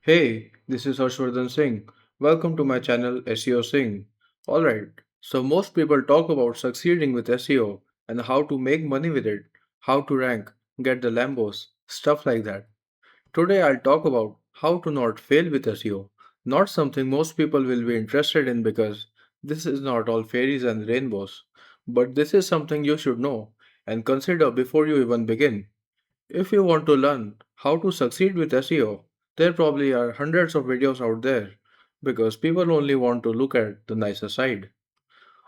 Hey, this is Harshvardhan Singh. Welcome to my channel SEO Singh. Alright, so most people talk about succeeding with SEO and how to make money with it, how to rank, get the Lambos, stuff like that. Today I'll talk about how to not fail with SEO, not something most people will be interested in because this is not all fairies and rainbows, but this is something you should know and consider before you even begin. If you want to learn how to succeed with SEO, there probably are hundreds of videos out there because people only want to look at the nicer side.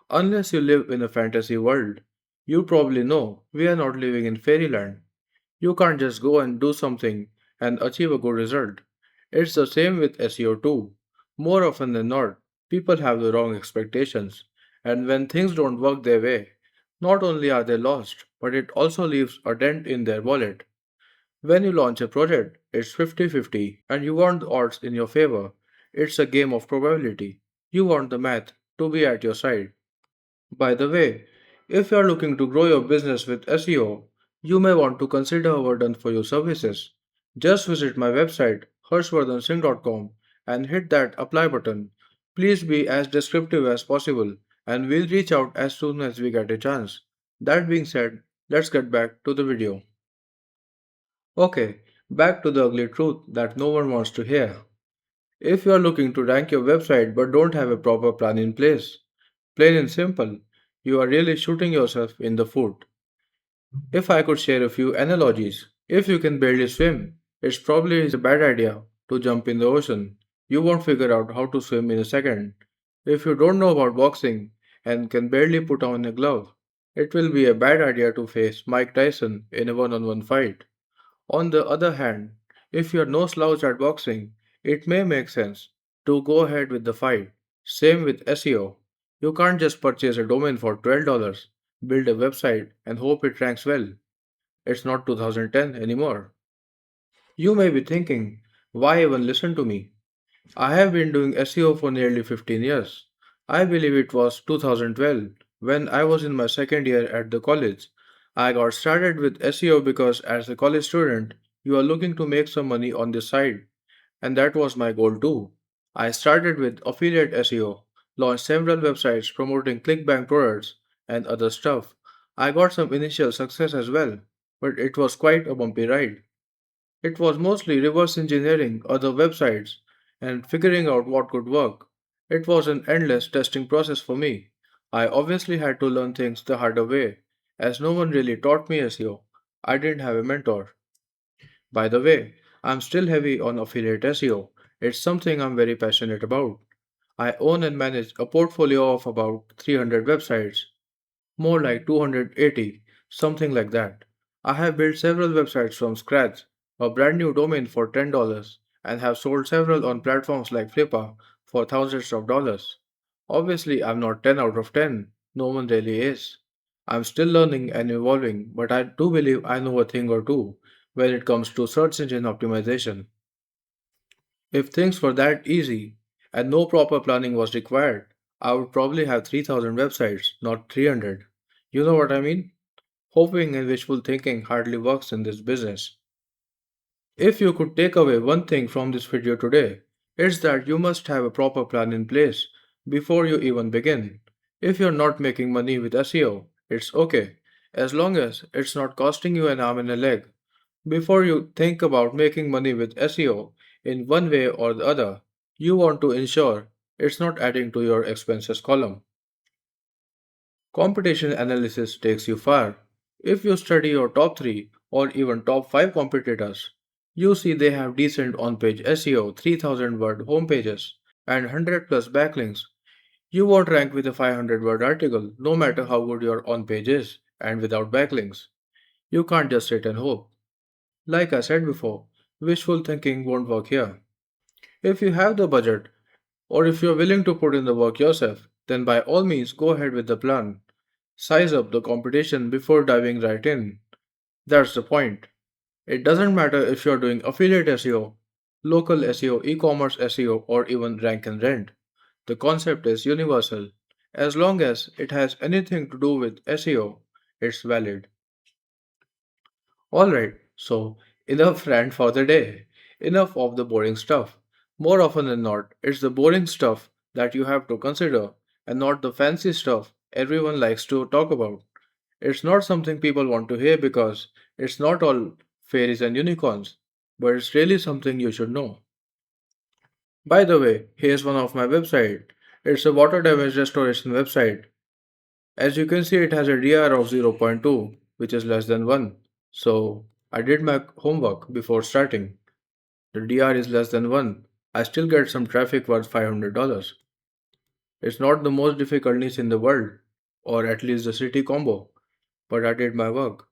Unless you live in a fantasy world, you probably know we are not living in fairyland. You can't just go and do something and achieve a good result. It's the same with SEO too. More often than not, people have the wrong expectations, and when things don't work their way, not only are they lost, but it also leaves a dent in their wallet. When you launch a project, it's 50-50, and you want the odds in your favor. It's a game of probability. You want the math to be at your side. By the way, if you are looking to grow your business with SEO, you may want to consider our done for you services. Just visit my website harshvardhansingh.com and hit that apply button. Please be as descriptive as possible and we'll reach out as soon as we get a chance. That being said, let's get back to the video. Okay, back to the ugly truth that no one wants to hear. If you are looking to rank your website but don't have a proper plan in place, plain and simple, you are really shooting yourself in the foot. If I could share a few analogies, if you can barely swim, it's probably a bad idea to jump in the ocean. You won't figure out how to swim in a second. If you don't know about boxing and can barely put on a glove, it will be a bad idea to face Mike Tyson in a one-on-one fight. On the other hand, if you're no slouch at boxing, it may make sense to go ahead with the fight. Same with SEO. You can't just purchase a domain for $12, build a website, and hope it ranks well. It's not 2010 anymore. You may be thinking, why even listen to me? I have been doing SEO for nearly 15 years. I believe it was 2012 when I was in my second year at the college. I got started with SEO because as a college student, you are looking to make some money on the side, and that was my goal too. I started with affiliate SEO, launched several websites promoting ClickBank products and other stuff. I got some initial success as well, but it was quite a bumpy ride. It was mostly reverse engineering other websites and figuring out what could work. It was an endless testing process for me. I obviously had to learn things the harder way, as no one really taught me SEO. I didn't have a mentor. By the way, I'm still heavy on affiliate SEO. It's something I'm very passionate about. I own and manage a portfolio of about 300 websites, more like 280, something like that. I have built several websites from scratch, a brand new domain for $10, and have sold several on platforms like Flippa for thousands of dollars. Obviously, I'm not 10 out of 10, no one really is. I'm still learning and evolving, but I do believe I know a thing or two when it comes to search engine optimization. If things were that easy and no proper planning was required, I would probably have 3,000 websites, not 300. You know what I mean? Hoping and wishful thinking hardly works in this business. If you could take away one thing from this video today, it's that you must have a proper plan in place before you even begin. If you're not making money with SEO, it's okay, as long as it's not costing you an arm and a leg. Before you think about making money with SEO in one way or the other, you want to ensure it's not adding to your expenses column. Competition analysis takes you far. If you study your top 3 or even top 5 competitors, you see they have decent on page SEO, 3000 word homepages, and 100 plus backlinks. You won't rank with a 500 word article, no matter how good your on page is, and without backlinks. You can't just sit and hope. Like I said before, wishful thinking won't work here. If you have the budget, or if you're willing to put in the work yourself, then by all means go ahead with the plan. Size up the competition before diving right in. That's the point. It doesn't matter if you're doing affiliate SEO, local SEO, e commerce SEO, or even rank and rent. The concept is universal. As long as it has anything to do with SEO, it's valid. Alright, so enough rant for the day. Enough of the boring stuff. More often than not, it's the boring stuff that you have to consider and not the fancy stuff everyone likes to talk about. It's not something people want to hear because it's not all fairies and unicorns, but it's really something you should know. By the way, here's one of my website. It's a water damage restoration website. As you can see, it has a DR of zero point 0.2, which is less than 1. So, I did my homework before starting. The DR is less than 1. I still get some traffic worth $500. It's not the most difficult niche in the world, or at least the city combo, but I did my work.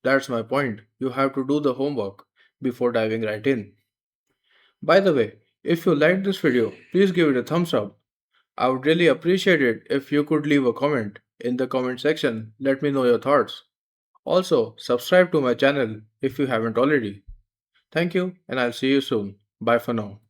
That's my point. You have to do the homework before diving right in. By the way, if you liked this video, please give it a thumbs up. I would really appreciate it if you could leave a comment in the comment section. Let me know your thoughts. Also, subscribe to my channel if you haven't already. Thank you, and I'll see you soon. Bye for now.